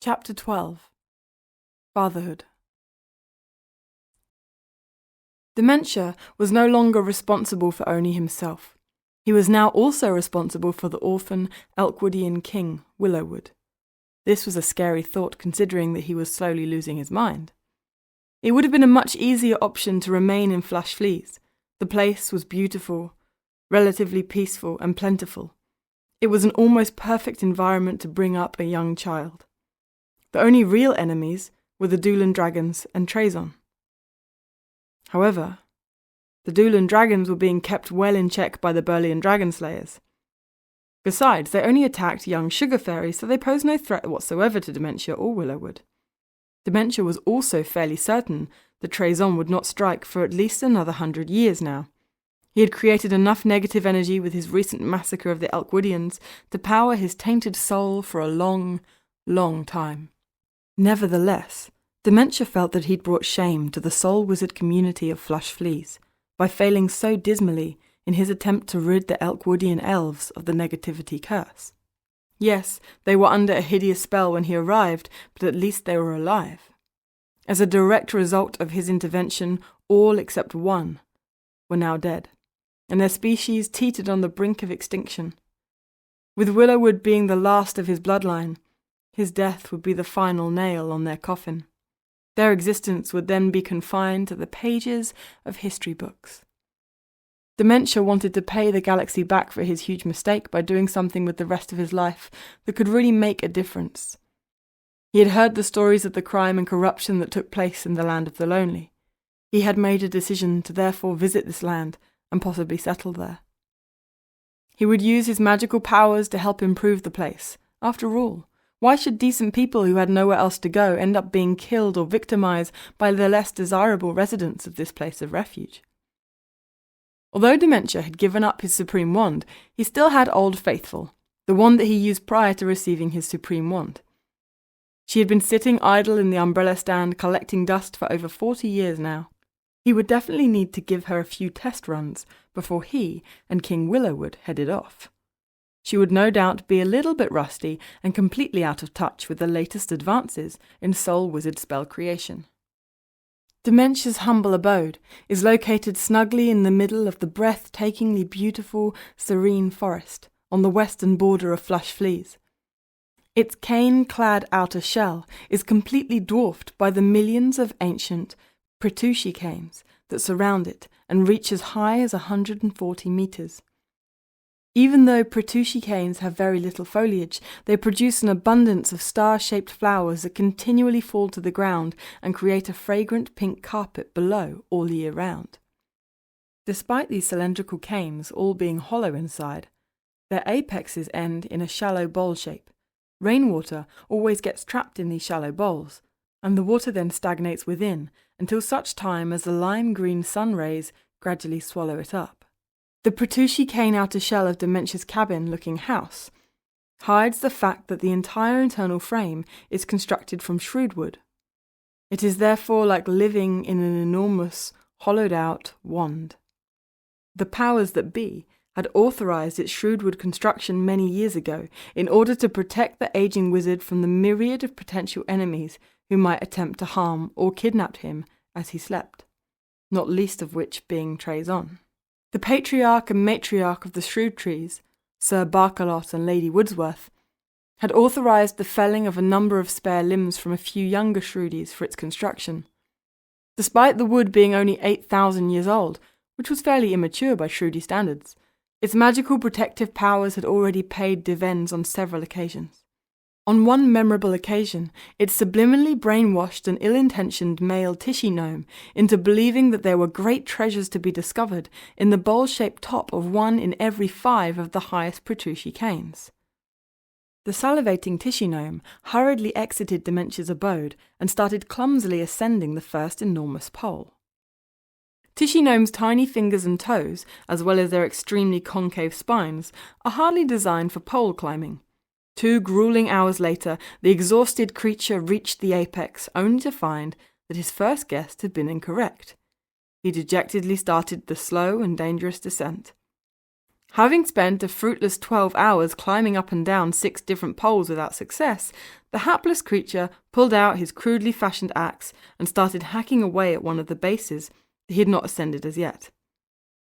Chapter 12. Fatherhood. Dementia was no longer responsible for only himself. He was now also responsible for the orphan Elkwoodian king, Willowwood. This was a scary thought considering that he was slowly losing his mind. It would have been a much easier option to remain in Flash Fleas. The place was beautiful, relatively peaceful and plentiful. It was an almost perfect environment to bring up a young child. The only real enemies were the Doolan dragons and Trazon. However, the Doolan dragons were being kept well in check by the Burlean dragon slayers. Besides, they only attacked young sugar fairies, so they posed no threat whatsoever to Dementia or Willowwood. Dementia was also fairly certain that Trazon would not strike for at least another 100 years now. He had created enough negative energy with his recent massacre of the Elkwoodians to power his tainted soul for a long, long time. Nevertheless, Dementia felt that he'd brought shame to the soul wizard community of Flash Fleas by failing so dismally in his attempt to rid the Elkwoodian elves of the negativity curse. Yes, they were under a hideous spell when he arrived, but at least they were alive. As a direct result of his intervention, all except one were now dead, and their species teetered on the brink of extinction. With Willowwood being the last of his bloodline, his death would be the final nail on their coffin. Their existence would then be confined to the pages of history books. Dementia wanted to pay the galaxy back for his huge mistake by doing something with the rest of his life that could really make a difference. He had heard the stories of the crime and corruption that took place in the Land of the Lonely. He had made a decision to therefore visit this land and possibly settle there. He would use his magical powers to help improve the place. After all, why should decent people who had nowhere else to go end up being killed or victimized by the less desirable residents of this place of refuge? Although Dementia had given up his supreme wand, he still had Old Faithful, the wand that he used prior to receiving his supreme wand. She had been sitting idle in the umbrella stand collecting dust for over 40 years now. He would definitely need to give her a few test runs before he and King Willowwood headed off. She would no doubt be a little bit rusty and completely out of touch with the latest advances in soul wizard spell creation. Dementia's humble abode is located snugly in the middle of the breathtakingly beautiful, serene forest on the western border of Flash Fleas. Its cane-clad outer shell is completely dwarfed by the millions of ancient Pretushi canes that surround it and reach as high as 140 meters. Even though Pretushi canes have very little foliage, they produce an abundance of star-shaped flowers that continually fall to the ground and create a fragrant pink carpet below all year round. Despite these cylindrical canes all being hollow inside, their apexes end in a shallow bowl shape. Rainwater always gets trapped in these shallow bowls, and the water then stagnates within until such time as the lime-green sun rays gradually swallow it up. The Pretushi cane outer shell of Dementia's cabin-looking house hides the fact that the entire internal frame is constructed from shrewdwood. It is therefore like living in an enormous, hollowed-out wand. The powers that be had authorized its shrewdwood construction many years ago in order to protect the aging wizard from the myriad of potential enemies who might attempt to harm or kidnap him as he slept, not least of which being Trazon. The patriarch and matriarch of the Shrewd Trees, Sir Barkalot and Lady Woodsworth, had authorized the felling of a number of spare limbs from a few younger Shrewdies for its construction. Despite the wood being only 8,000 years old, which was fairly immature by Shrewdie standards, its magical protective powers had already paid dividends on several occasions. On one memorable occasion, it subliminally brainwashed an ill-intentioned male Tishy gnome into believing that there were great treasures to be discovered in the bowl-shaped top of one in every 5 of the highest Pretushi canes. The salivating Tishy gnome hurriedly exited Dementia's abode and started clumsily ascending the first enormous pole. Tishy gnomes' tiny fingers and toes, as well as their extremely concave spines, are hardly designed for pole climbing. 2 grueling hours later, the exhausted creature reached the apex, only to find that his first guess had been incorrect. He dejectedly started the slow and dangerous descent. Having spent a fruitless 12 hours climbing up and down 6 different poles without success, the hapless creature pulled out his crudely fashioned axe and started hacking away at one of the bases that he had not ascended as yet.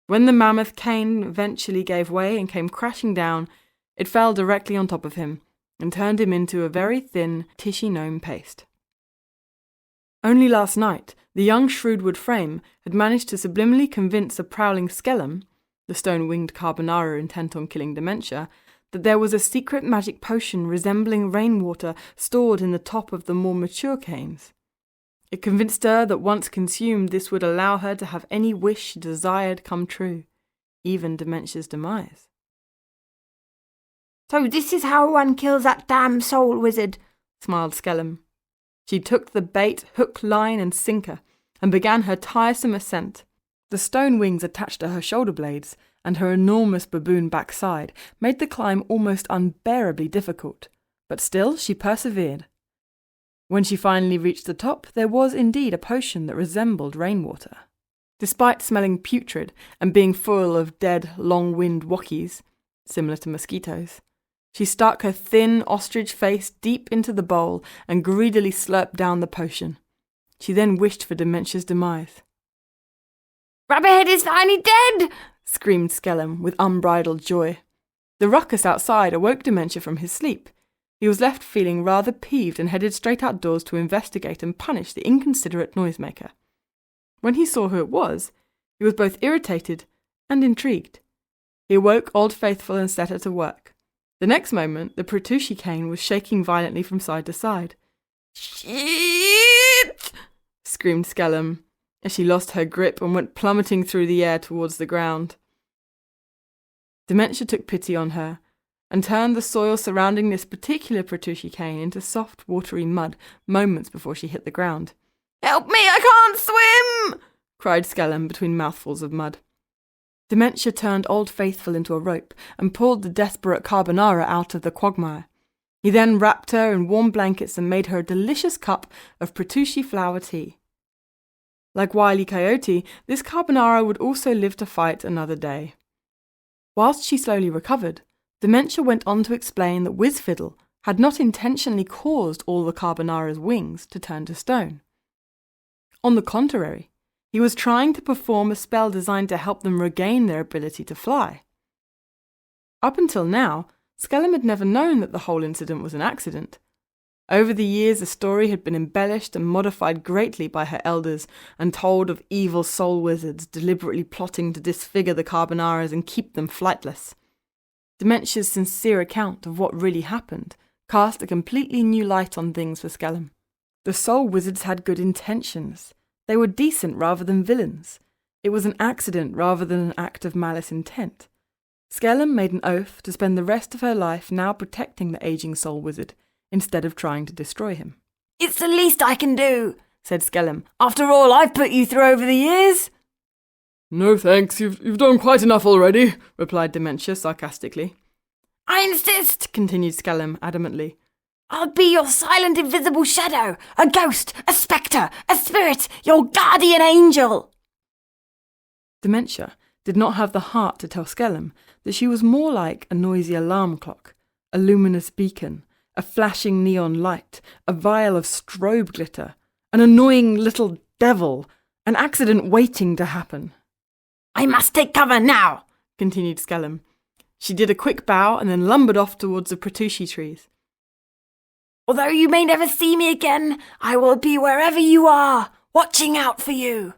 When the mammoth cane eventually gave way and came crashing down, it fell directly on top of him and turned him into a very thin tishy gnome paste. Only last night, the young shrewdwood frame had managed to subliminally convince a prowling skellum, the stone-winged carbonara intent on killing dementia, that there was a secret magic potion resembling rainwater stored in the top of the more mature canes. It convinced her that once consumed, this would allow her to have any wish she desired come true, even dementia's demise. "So this is how one kills that damn soul wizard," smiled Skellum. She took the bait hook, line and sinker and began her tiresome ascent. The stone wings attached to her shoulder blades and her enormous baboon backside made the climb almost unbearably difficult, but still she persevered. When she finally reached the top, there was indeed a potion that resembled rainwater. Despite smelling putrid and being full of dead, long-winged wockies, similar to mosquitoes, she stuck her thin ostrich face deep into the bowl and greedily slurped down the potion. She then wished for dementia's demise. "Rubberhead is finally dead!" screamed Skellum with unbridled joy. The ruckus outside awoke dementia from his sleep. He was left feeling rather peeved and headed straight outdoors to investigate and punish the inconsiderate noisemaker. When he saw who it was, he was both irritated and intrigued. He awoke Old Faithful and set her to work. The next moment, the Pratusci cane was shaking violently from side to side. "Shit!" screamed Skellum, as she lost her grip and went plummeting through the air towards the ground. Dementia took pity on her and turned the soil surrounding this particular Pratusci cane into soft, watery mud moments before she hit the ground. "Help me, I can't swim!" cried Skellum between mouthfuls of mud. Dementia turned Old Faithful into a rope and pulled the desperate carbonara out of the quagmire. He then wrapped her in warm blankets and made her a delicious cup of Pratusci flower tea. Like Wile E. Coyote, this carbonara would also live to fight another day. Whilst she slowly recovered, Dementia went on to explain that Whizfiddle had not intentionally caused all the carbonara's wings to turn to stone. On the contrary, he was trying to perform a spell designed to help them regain their ability to fly. Up until now, Skellum had never known that the whole incident was an accident. Over the years, the story had been embellished and modified greatly by her elders and told of evil soul wizards deliberately plotting to disfigure the carbonaras and keep them flightless. Dementia's sincere account of what really happened cast a completely new light on things for Skellum. The soul wizards had good intentions. They were decent rather than villains. It was an accident rather than an act of malice intent. Skellum made an oath to spend the rest of her life now protecting the aging soul wizard, instead of trying to destroy him. "It's the least I can do," said Skellum. "After all I've put you through over the years." "No thanks, you've done quite enough already," replied Dementia sarcastically. "I insist," continued Skellum adamantly. "I'll be your silent invisible shadow, a ghost, a spectre, a spirit, your guardian angel." Dementia did not have the heart to tell Skellum that she was more like a noisy alarm clock, a luminous beacon, a flashing neon light, a vial of strobe glitter, an annoying little devil, an accident waiting to happen. "I must take cover now," continued Skellum. She did a quick bow and then lumbered off towards the Pratusci trees. "Although you may never see me again, I will be wherever you are, watching out for you."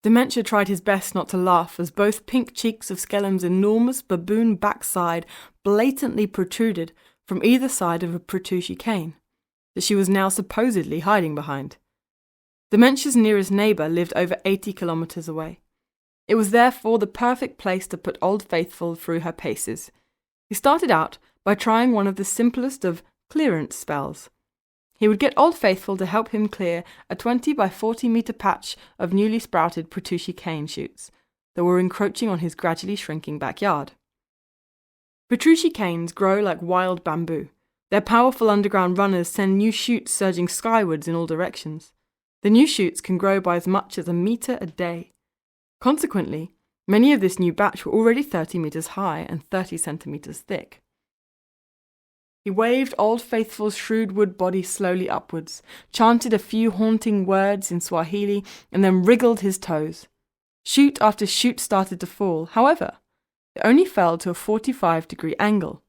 Dementia tried his best not to laugh as both pink cheeks of Skellum's enormous baboon backside blatantly protruded from either side of a Pratusci cane that she was now supposedly hiding behind. Dementia's nearest neighbour lived over 80 kilometres away. It was therefore the perfect place to put Old Faithful through her paces. He started out by trying one of the simplest of clearance spells. He would get Old Faithful to help him clear a 20 by 40 metre patch of newly sprouted Pratusci cane shoots that were encroaching on his gradually shrinking backyard. Pratusci canes grow like wild bamboo. Their powerful underground runners send new shoots surging skywards in all directions. The new shoots can grow by as much as a metre a day. Consequently, Many of this new batch were already 30 meters high and 30 centimeters thick. He waved Old Faithful's shrewd wood body slowly upwards, chanted a few haunting words in Swahili, and then wriggled his toes. Shoot after shoot started to fall. However, they only fell to a 45-degree angle.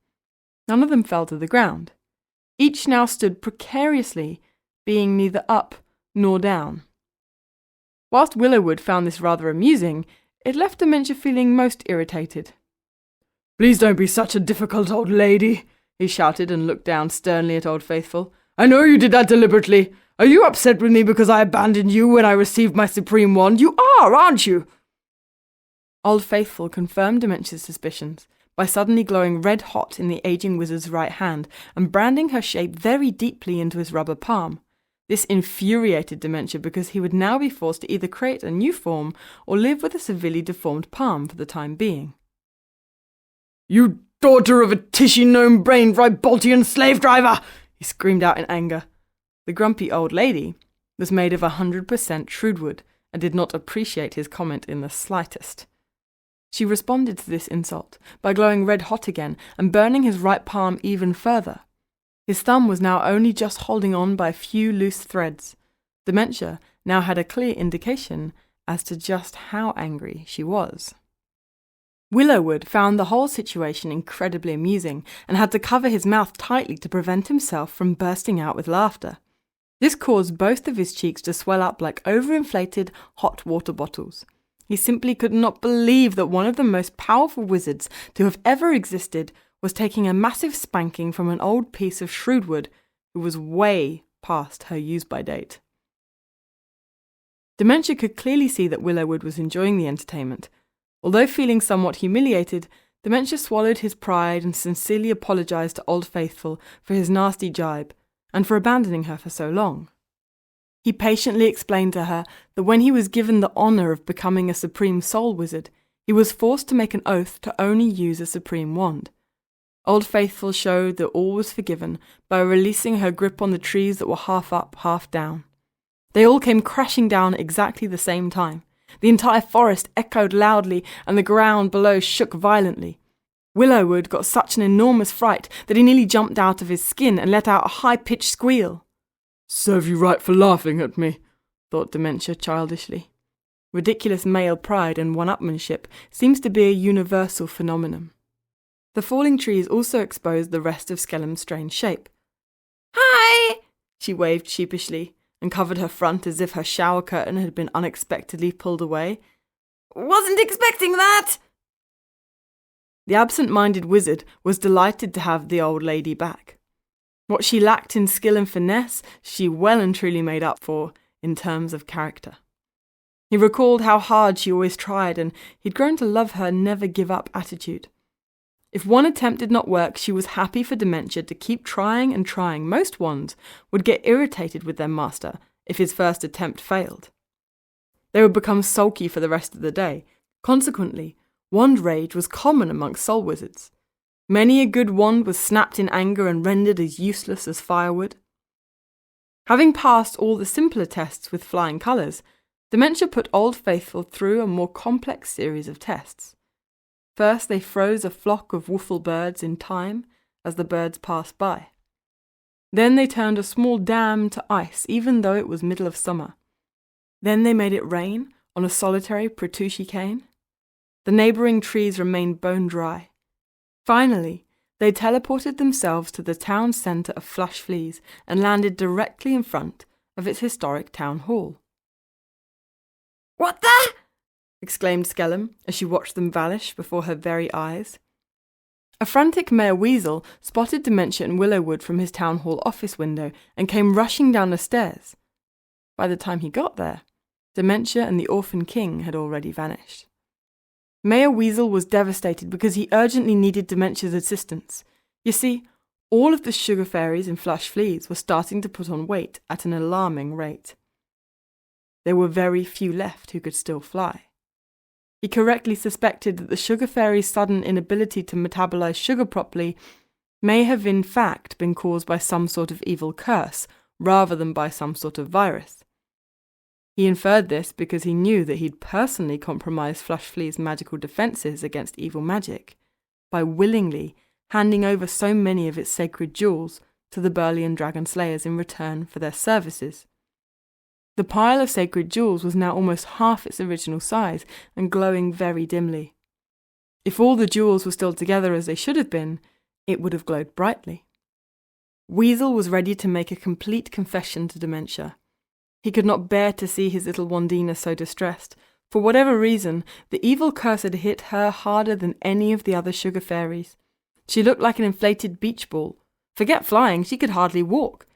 None of them fell to the ground. Each now stood precariously, being neither up nor down. Whilst Willowwood found this rather amusing, it left Dementia feeling most irritated. "Please don't be such a difficult old lady," he shouted and looked down sternly at Old Faithful. "I know you did that deliberately. Are you upset with me because I abandoned you when I received my supreme wand? You are, aren't you?" Old Faithful confirmed Dementia's suspicions by suddenly glowing red-hot in the aging wizard's right hand and branding her shape very deeply into his rubber palm. This infuriated Dementia because he would now be forced to either create a new form or live with a severely deformed palm for the time being. "You daughter of a tishy gnome-brained Ryboltian slave driver!" he screamed out in anger. The grumpy old lady was made of 100% shrewdwood and did not appreciate his comment in the slightest. She responded to this insult by glowing red-hot again and burning his right palm even further. His thumb was now only just holding on by a few loose threads. Dementia now had a clear indication as to just how angry she was. Willowwood found the whole situation incredibly amusing and had to cover his mouth tightly to prevent himself from bursting out with laughter. This caused both of his cheeks to swell up like overinflated hot water bottles. He simply could not believe that one of the most powerful wizards to have ever existed was taking a massive spanking from an old piece of shrewdwood who was way past her use-by date. Dementia could clearly see that Willowwood was enjoying the entertainment. Although feeling somewhat humiliated, Dementia swallowed his pride and sincerely apologized to Old Faithful for his nasty jibe and for abandoning her for so long. He patiently explained to her that when he was given the honor of becoming a supreme soul wizard, he was forced to make an oath to only use a supreme wand. Old Faithful showed that all was forgiven by releasing her grip on the trees that were half up, half down. They all came crashing down at exactly the same time. The entire forest echoed loudly and the ground below shook violently. Willowwood got such an enormous fright that he nearly jumped out of his skin and let out a high-pitched squeal. "Serve you right for laughing at me," thought Dementia childishly. Ridiculous male pride and one-upmanship seems to be a universal phenomenon. The falling trees also exposed the rest of Skellem's strange shape. "Hi!" She waved sheepishly and covered her front as if her shower curtain had been unexpectedly pulled away. "Wasn't expecting that!" The absent-minded wizard was delighted to have the old lady back. What she lacked in skill and finesse, she well and truly made up for in terms of character. He recalled how hard she always tried, and he'd grown to love her never-give-up attitude. If one attempt did not work, she was happy for Dementia to keep trying and trying. Most wands would get irritated with their master if his first attempt failed. They would become sulky for the rest of the day. Consequently, wand rage was common amongst soul wizards. Many a good wand was snapped in anger and rendered as useless as firewood. Having passed all the simpler tests with flying colours, Dementia put Old Faithful through a more complex series of tests. First, they froze a flock of woofle birds in time as the birds passed by. Then they turned a small dam to ice, even though it was middle of summer. Then they made it rain on a solitary Pratushy cane. The neighbouring trees remained bone dry. Finally, they teleported themselves to the town centre of Flush Fleas and landed directly in front of its historic town hall. "What the?" exclaimed Skellum as she watched them vanish before her very eyes. A frantic Mayor Weasel spotted Dementia and Willowwood from his town hall office window and came rushing down the stairs. By the time he got there, Dementia and the Orphan King had already vanished. Mayor Weasel was devastated because he urgently needed Dementia's assistance. You see, all of the sugar fairies in Flush Fleas were starting to put on weight at an alarming rate. There were very few left who could still fly. He correctly suspected that the sugar fairy's sudden inability to metabolize sugar properly may have in fact been caused by some sort of evil curse rather than by some sort of virus. He inferred this because he knew that he'd personally compromised Flush Flea's magical defences against evil magic by willingly handing over so many of its sacred jewels to the Burlean dragon slayers in return for their services. The pile of sacred jewels was now almost half its original size and glowing very dimly. If all the jewels were still together as they should have been, it would have glowed brightly. Weasel was ready to make a complete confession to Dementia. He could not bear to see his little Wandina so distressed. For whatever reason, the evil curse had hit her harder than any of the other sugar fairies. She looked like an inflated beach ball. Forget flying, she could hardly walk.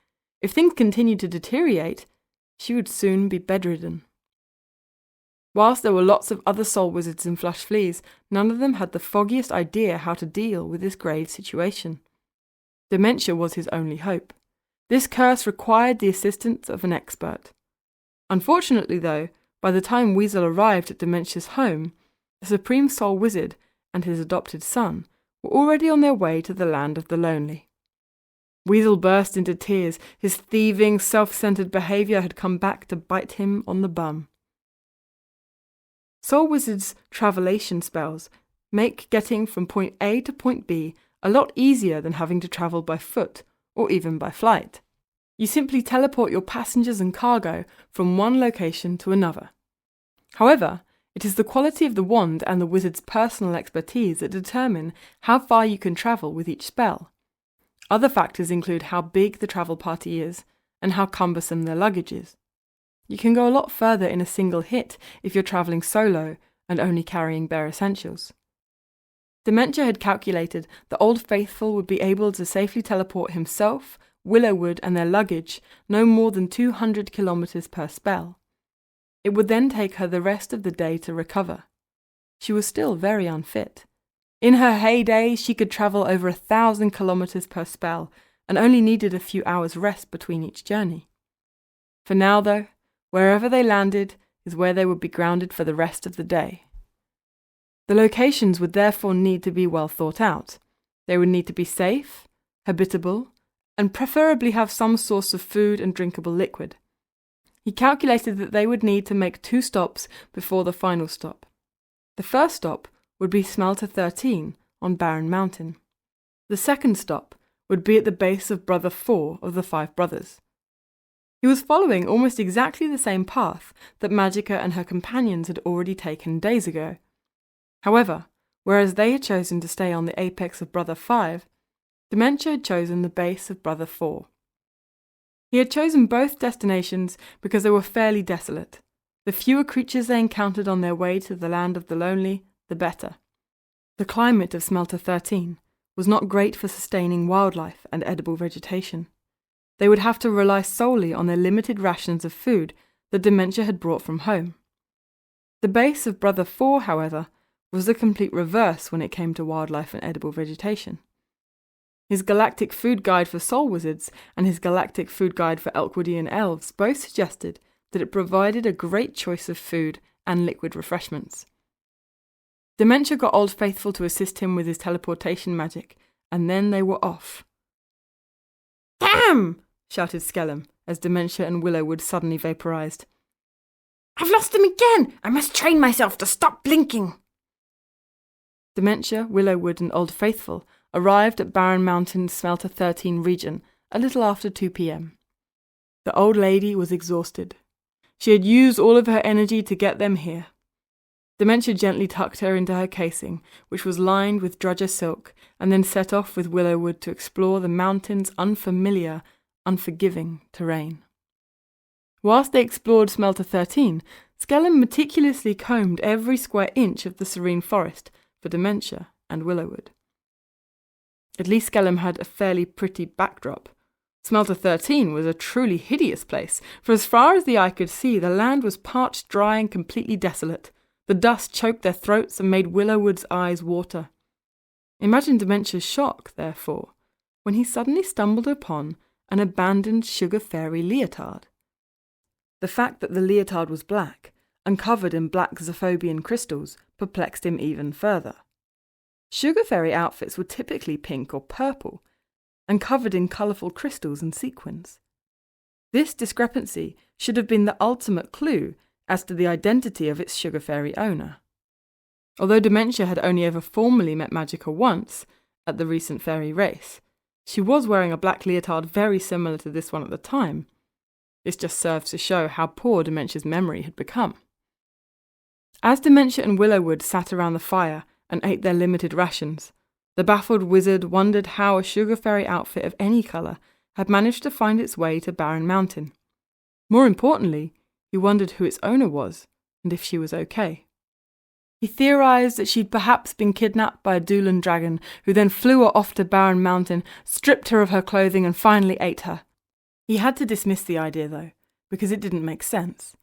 If things continued to deteriorate, she would soon be bedridden. Whilst there were lots of other soul wizards in Flush Fleas, none of them had the foggiest idea how to deal with this grave situation. Dementia was his only hope. This curse required the assistance of an expert. Unfortunately, though, by the time Weasel arrived at Dementia's home, the Supreme Soul Wizard and his adopted son were already on their way to the land of the lonely. Weasel burst into tears. His thieving, self-centered behaviour had come back to bite him on the bum. Soul Wizards' travelation spells make getting from point A to point B a lot easier than having to travel by foot or even by flight. You simply teleport your passengers and cargo from one location to another. However, it is the quality of the wand and the wizard's personal expertise that determine how far you can travel with each spell. Other factors include how big the travel party is and how cumbersome their luggage is. You can go a lot further in a single hit if you're travelling solo and only carrying bare essentials. Dementia had calculated that Old Faithful would be able to safely teleport himself, Willowwood and their luggage no more than 200 kilometres per spell. It would then take her the rest of the day to recover. She was still very unfit. In her heyday, she could travel over 1,000 kilometres per spell and only needed a few hours rest between each journey. For now, though, wherever they landed is where they would be grounded for the rest of the day. The locations would therefore need to be well thought out. They would need to be safe, habitable, and preferably have some source of food and drinkable liquid. He calculated that they would need to make 2 stops before the final stop. The first stop would be Smelter 13 on Barren Mountain. The second stop would be at the base of Brother 4 of the 5 brothers. He was following almost exactly the same path that Magica and her companions had already taken days ago. However, whereas they had chosen to stay on the apex of Brother 5, Dementia had chosen the base of Brother 4. He had chosen both destinations because they were fairly desolate. The fewer creatures they encountered on their way to the land of the lonely, the better. The climate of Smelter 13 was not great for sustaining wildlife and edible vegetation. They would have to rely solely on their limited rations of food that Dementia had brought from home. The base of Brother 4, however, was the complete reverse when it came to wildlife and edible vegetation. His Galactic Food Guide for Soul Wizards and his Galactic Food Guide for Elkwoodian Elves both suggested that it provided a great choice of food and liquid refreshments. Dementia got Old Faithful to assist him with his teleportation magic, and then they were off. Damn! Shouted Skellum as Dementia and Willowwood suddenly vaporized. I've lost him again! I must train myself to stop blinking! Dementia, Willowwood and Old Faithful arrived at Barren Mountain's Smelter 13 region a little after 2 p.m. The old lady was exhausted. She had used all of her energy to get them here. Dementia gently tucked her into her casing, which was lined with drudger silk, and then set off with Willowwood to explore the mountain's unfamiliar, unforgiving terrain. Whilst they explored Smelter 13, Skellum meticulously combed every square inch of the serene forest for Dementia and Willowwood. At least Skellum had a fairly pretty backdrop. Smelter 13 was a truly hideous place, for as far as the eye could see, the land was parched dry and completely desolate. The dust choked their throats and made Willowwood's eyes water. Imagine Dementia's shock, therefore, when he suddenly stumbled upon an abandoned sugar fairy leotard. The fact that the leotard was black and covered in black Xophobian crystals perplexed him even further. Sugar fairy outfits were typically pink or purple and covered in colourful crystals and sequins. This discrepancy should have been the ultimate clue as to the identity of its sugar fairy owner. Although Dementia had only ever formally met Magica once, at the recent fairy race, she was wearing a black leotard very similar to this one at the time. This just serves to show how poor Dementia's memory had become. As Dementia and Willowwood sat around the fire and ate their limited rations, the baffled wizard wondered how a sugar fairy outfit of any colour had managed to find its way to Barren Mountain. More importantly, he wondered who its owner was and if she was okay. He theorised that she'd perhaps been kidnapped by a Doolan dragon who then flew her off to Barren Mountain, stripped her of her clothing and finally ate her. He had to dismiss the idea though, because it didn't make sense.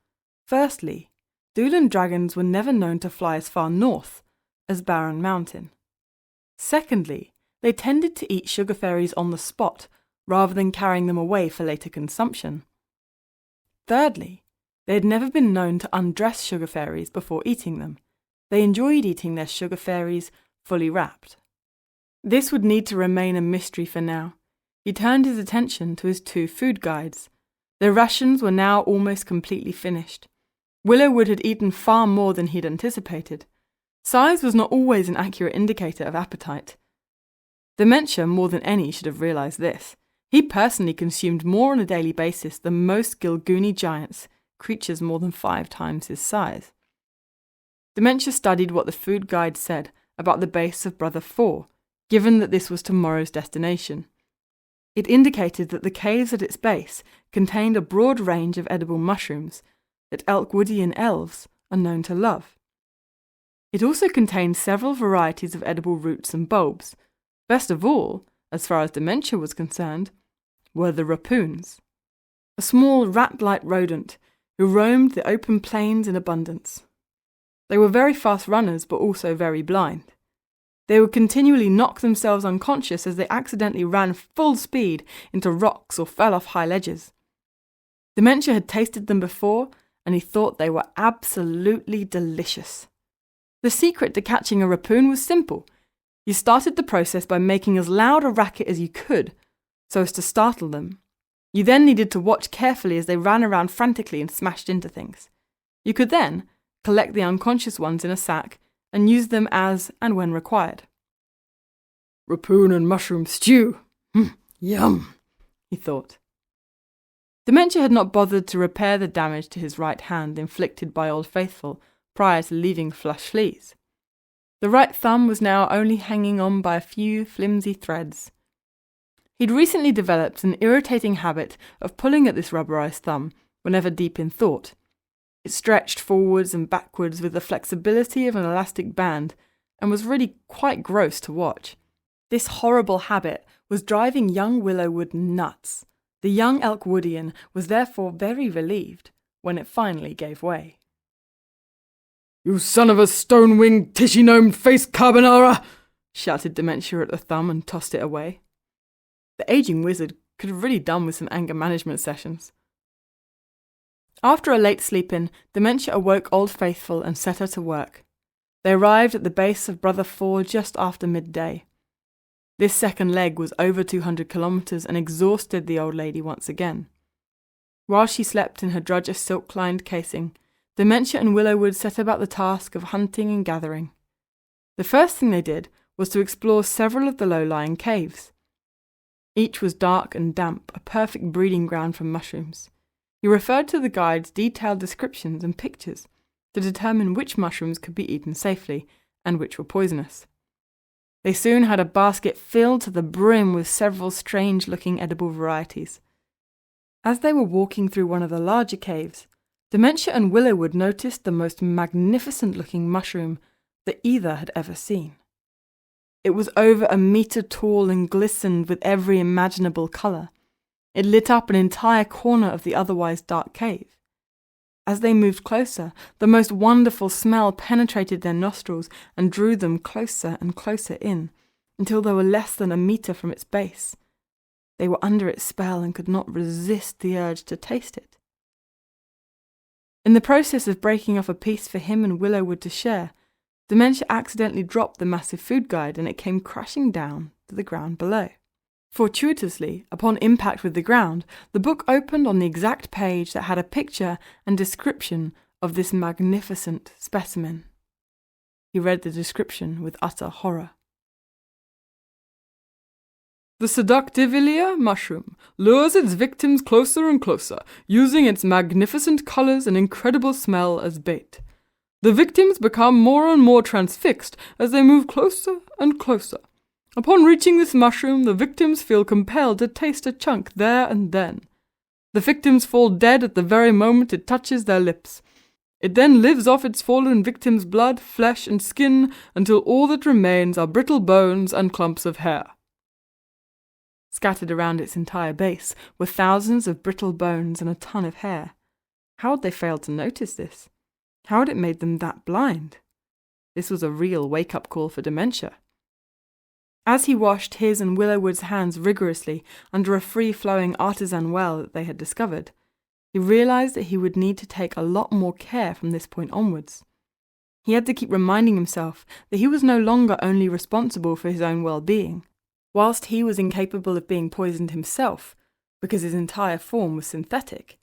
Firstly, Doolan dragons were never known to fly as far north as Barren Mountain. Secondly, they tended to eat sugar fairies on the spot rather than carrying them away for later consumption. Thirdly, they had never been known to undress sugar fairies before eating them. They enjoyed eating their sugar fairies fully wrapped. This would need to remain a mystery for now. He turned his attention to his 2 food guides. Their rations were now almost completely finished. Willowwood had eaten far more than he'd anticipated. Size was not always an accurate indicator of appetite. Dementia, more than any, should have realised this. He personally consumed more on a daily basis than most Gilgoonie giants, creatures more than 5 times his size. Dementia studied what the food guide said about the base of Brother 4, given that this was tomorrow's destination. It indicated that the caves at its base contained a broad range of edible mushrooms that Elkwoodian elves are known to love. It also contained several varieties of edible roots and bulbs. Best of all, as far as Dementia was concerned, were the rapoons, a small rat-like rodent who roamed the open plains in abundance. They were very fast runners, but also very blind. They would continually knock themselves unconscious as they accidentally ran full speed into rocks or fell off high ledges. Dementia had tasted them before, and he thought they were absolutely delicious. The secret to catching a rapoon was simple. You started the process by making as loud a racket as you could, so as to startle them. You then needed to watch carefully as they ran around frantically and smashed into things. You could then collect the unconscious ones in a sack and use them as and when required. Rapoon and mushroom stew. Yum, he thought. Dementia had not bothered to repair the damage to his right hand inflicted by Old Faithful prior to leaving Flush Fleas. The right thumb was now only hanging on by a few flimsy threads. He'd recently developed an irritating habit of pulling at this rubberized thumb whenever deep in thought. It stretched forwards and backwards with the flexibility of an elastic band and was really quite gross to watch. This horrible habit was driving young Willowwood nuts. The young Elkwoodian was therefore very relieved when it finally gave way. "You son of a stone-winged, tishy-gnomed face carbonara!" shouted Dementia at the thumb and tossed it away. The ageing wizard could have really done with some anger management sessions. After a late sleep-in, Dementia awoke Old Faithful and set her to work. They arrived at the base of Brother 4 just after midday. This second leg was over 200 kilometres and exhausted the old lady once again. While she slept in her drudger silk-lined casing, Dementia and Willowwood set about the task of hunting and gathering. The first thing they did was to explore several of the low-lying caves. Each was dark and damp, a perfect breeding ground for mushrooms. He referred to the guide's detailed descriptions and pictures to determine which mushrooms could be eaten safely and which were poisonous. They soon had a basket filled to the brim with several strange-looking edible varieties. As they were walking through one of the larger caves, Dementia and Willowwood noticed the most magnificent-looking mushroom that either had ever seen. It was over 1 meter tall and glistened with every imaginable colour. It lit up an entire corner of the otherwise dark cave. As they moved closer, the most wonderful smell penetrated their nostrils and drew them closer and closer in, until they were less than 1 meter from its base. They were under its spell and could not resist the urge to taste it. In the process of breaking off a piece for him and Willowwood to share, Dementia accidentally dropped the massive food guide and it came crashing down to the ground below. Fortuitously, upon impact with the ground, the book opened on the exact page that had a picture and description of this magnificent specimen. He read the description with utter horror. The seductivilia mushroom lures its victims closer and closer, using its magnificent colors and incredible smell as bait. The victims become more and more transfixed as they move closer and closer. Upon reaching this mushroom, the victims feel compelled to taste a chunk there and then. The victims fall dead at the very moment it touches their lips. It then lives off its fallen victims' blood, flesh, and skin until all that remains are brittle bones and clumps of hair. Scattered around its entire base were thousands of brittle bones and a ton of hair. How had they failed to notice this? How had it made them that blind? This was a real wake-up call for dementia. As he washed his and Willowwood's hands rigorously under a free-flowing artisan well that they had discovered, he realized that he would need to take a lot more care from this point onwards. He had to keep reminding himself that he was no longer only responsible for his own well-being. Whilst he was incapable of being poisoned himself, because his entire form was synthetic,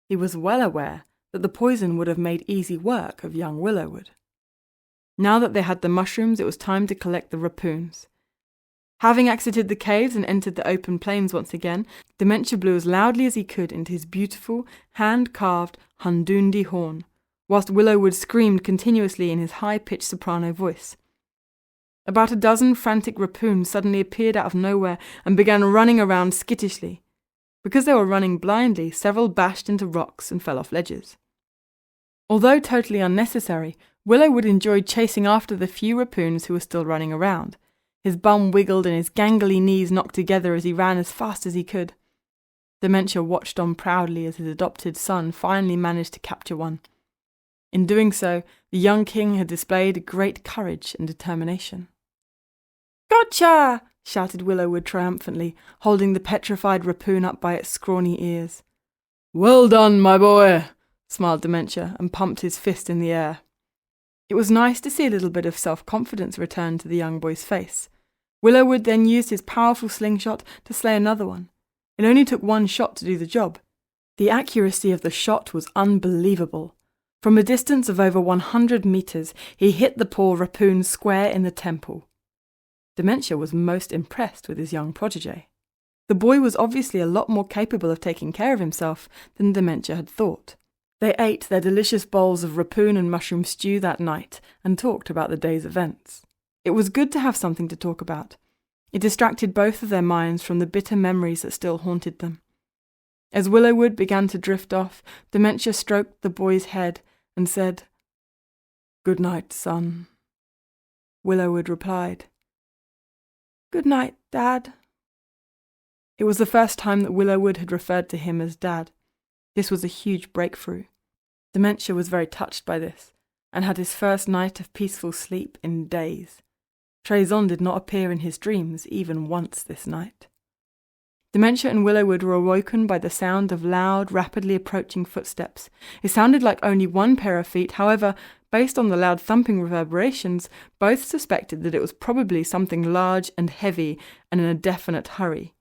he was well aware that the poison would have made easy work of young Willowwood. Now that they had the mushrooms, it was time to collect the raccoons. Having exited the caves and entered the open plains once again, Dementia blew as loudly as he could into his beautiful, hand-carved Hundundi horn, whilst Willowwood screamed continuously in his high-pitched soprano voice. About a dozen frantic raccoons suddenly appeared out of nowhere and began running around skittishly. Because they were running blindly, several bashed into rocks and fell off ledges. Although totally unnecessary, Willowwood enjoyed chasing after the few raccoons who were still running around. His bum wiggled and his gangly knees knocked together as he ran as fast as he could. Dementia watched on proudly as his adopted son finally managed to capture one. In doing so, the young king had displayed great courage and determination. "Gotcha!" shouted Willowwood triumphantly, holding the petrified raccoon up by its scrawny ears. "Well done, my boy!" smiled Dementia and pumped his fist in the air. It was nice to see a little bit of self-confidence return to the young boy's face. Willowwood then used his powerful slingshot to slay another one. It only took one shot to do the job. The accuracy of the shot was unbelievable. From a distance of over 100 meters, he hit the poor raccoon square in the temple. Dementia was most impressed with his young protege. The boy was obviously a lot more capable of taking care of himself than Dementia had thought. They ate their delicious bowls of raccoon and mushroom stew that night and talked about the day's events. It was good to have something to talk about. It distracted both of their minds from the bitter memories that still haunted them. As Willowwood began to drift off, Dementia stroked the boy's head and said, "Good night, son." Willowwood replied, "Good night, Dad." It was the first time that Willowwood had referred to him as Dad. This was a huge breakthrough. Dementia was very touched by this, and had his first night of peaceful sleep in days. Trezon did not appear in his dreams even once this night. Dementia and Willowwood were awoken by the sound of loud, rapidly approaching footsteps. It sounded like only one pair of feet, however, based on the loud thumping reverberations, both suspected that it was probably something large and heavy and in a definite hurry.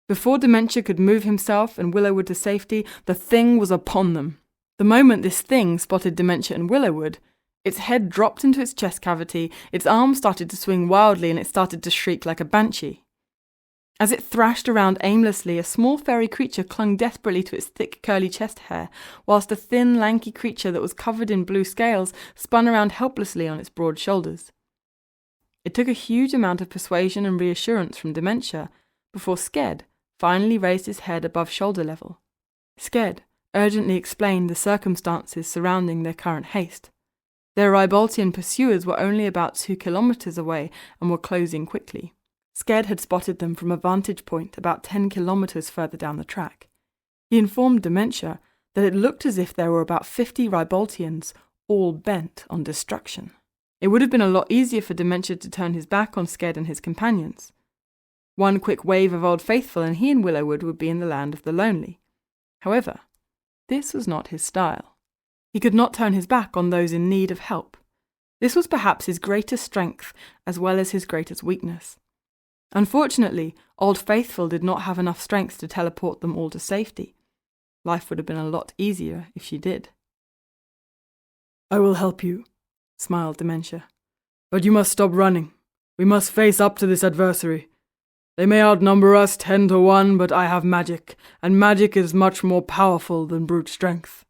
Before Dementia could move himself and Willowwood to safety, the thing was upon them. The moment this thing spotted Dementia and Willowwood, its head dropped into its chest cavity, its arms started to swing wildly, and it started to shriek like a banshee. As it thrashed around aimlessly, a small fairy creature clung desperately to its thick curly chest hair, whilst a thin, lanky creature that was covered in blue scales spun around helplessly on its broad shoulders. It took a huge amount of persuasion and reassurance from Dementia before Sked finally raised his head above shoulder level. Sked urgently explained the circumstances surrounding their current haste. Their Ryboltian pursuers were only about 2 kilometers away and were closing quickly. Sked had spotted them from a vantage point about 10 kilometers further down the track. He informed Dementia that it looked as if there were about 50 Ryboltians, all bent on destruction. It would have been a lot easier for Dementia to turn his back on Sked and his companions. One quick wave of Old Faithful and he and Willowwood would be in the land of the lonely. However, this was not his style. He could not turn his back on those in need of help. This was perhaps his greatest strength as well as his greatest weakness. Unfortunately, Old Faithful did not have enough strength to teleport them all to safety. Life would have been a lot easier if she did. "I will help you," smiled Dementia. "But you must stop running. We must face up to this adversary. They may outnumber us 10-1, but I have magic, and magic is much more powerful than brute strength."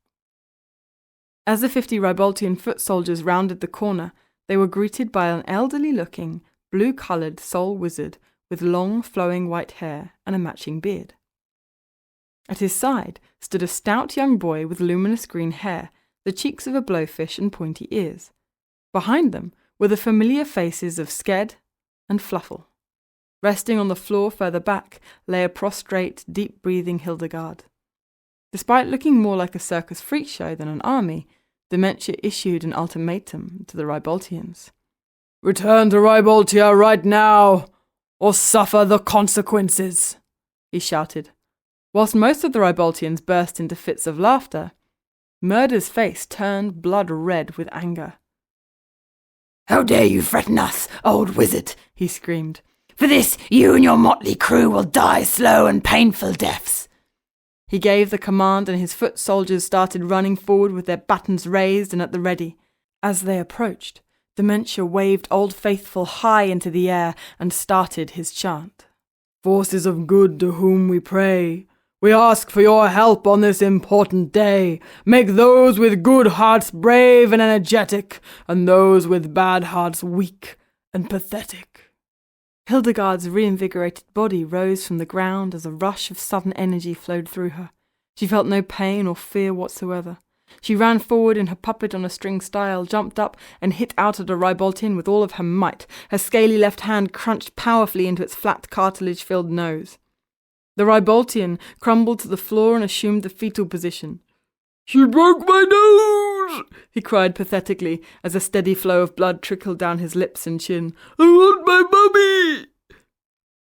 As the 50 Ryboltian foot soldiers rounded the corner, they were greeted by an elderly-looking, blue-coloured soul wizard with long, flowing white hair and a matching beard. At his side stood a stout young boy with luminous green hair, the cheeks of a blowfish and pointy ears. Behind them were the familiar faces of Sked and Fluffle. Resting on the floor further back lay a prostrate, deep-breathing Hildegard. Despite looking more like a circus freak show than an army, Dementia issued an ultimatum to the Ryboltians. "Return to Ryboltia right now, or suffer the consequences," he shouted. Whilst most of the Ryboltians burst into fits of laughter, Murder's face turned blood red with anger. "How dare you threaten us, old wizard?" he screamed. "For this, you and your motley crew will die slow and painful deaths." He gave the command and his foot soldiers started running forward with their batons raised and at the ready. As they approached, Dementia waved Old Faithful high into the air and started his chant. "Forces of good to whom we pray, we ask for your help on this important day. Make those with good hearts brave and energetic, and those with bad hearts weak and pathetic." Hildegard's reinvigorated body rose from the ground as a rush of sudden energy flowed through her. She felt no pain or fear whatsoever. She ran forward in her puppet-on-a-string style, jumped up, and hit out at a Ryboltian with all of her might. Her scaly left hand crunched powerfully into its flat, cartilage-filled nose. The Ryboltian crumbled to the floor and assumed the fetal position. "She broke my nose!" he cried pathetically as a steady flow of blood trickled down his lips and chin. "I want my mummy!"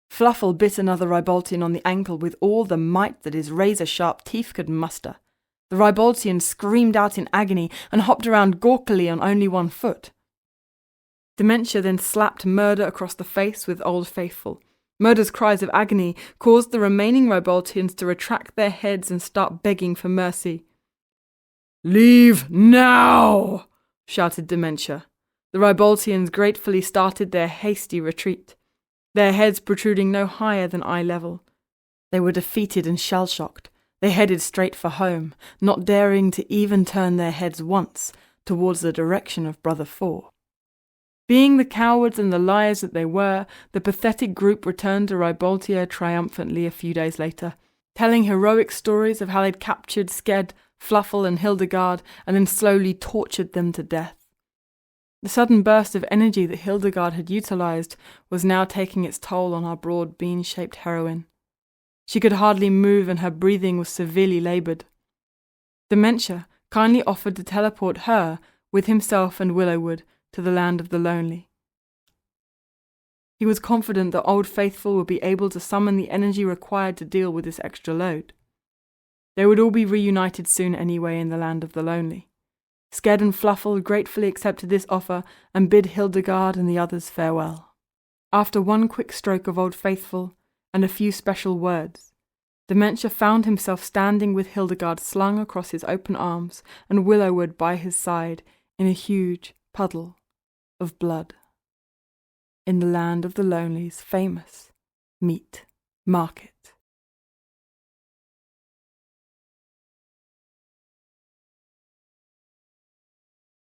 Fluffle bit another Ryboltian on the ankle with all the might that his razor-sharp teeth could muster. The Ryboltian screamed out in agony and hopped around gawkily on only one foot. Dementia then slapped Murder across the face with Old Faithful. Murder's cries of agony caused the remaining Ryboltians to retract their heads and start begging for mercy. "Leave now!" shouted Dementia. The Ryboltians gratefully started their hasty retreat, their heads protruding no higher than eye level. They were defeated and shell-shocked. They headed straight for home, not daring to even turn their heads once towards the direction of Brother Four. Being the cowards and the liars that they were, the pathetic group returned to Ryboltia triumphantly a few days later, telling heroic stories of how they'd captured Sked, Fluffle and Hildegard and then slowly tortured them to death. The sudden burst of energy that Hildegard had utilized was now taking its toll on our broad bean-shaped heroine. She could hardly move and her breathing was severely labored. Dementia kindly offered to teleport her, with himself and Willowwood, to the land of the lonely. He was confident that Old Faithful would be able to summon the energy required to deal with this extra load. They would all be reunited soon anyway in the land of the lonely. Sked and Fluffle gratefully accepted this offer and bid Hildegard and the others farewell. After one quick stroke of Old Faithful and a few special words, Dementia found himself standing with Hildegard slung across his open arms and Willowwood by his side in a huge puddle of blood. In the land of the lonely's famous meat market.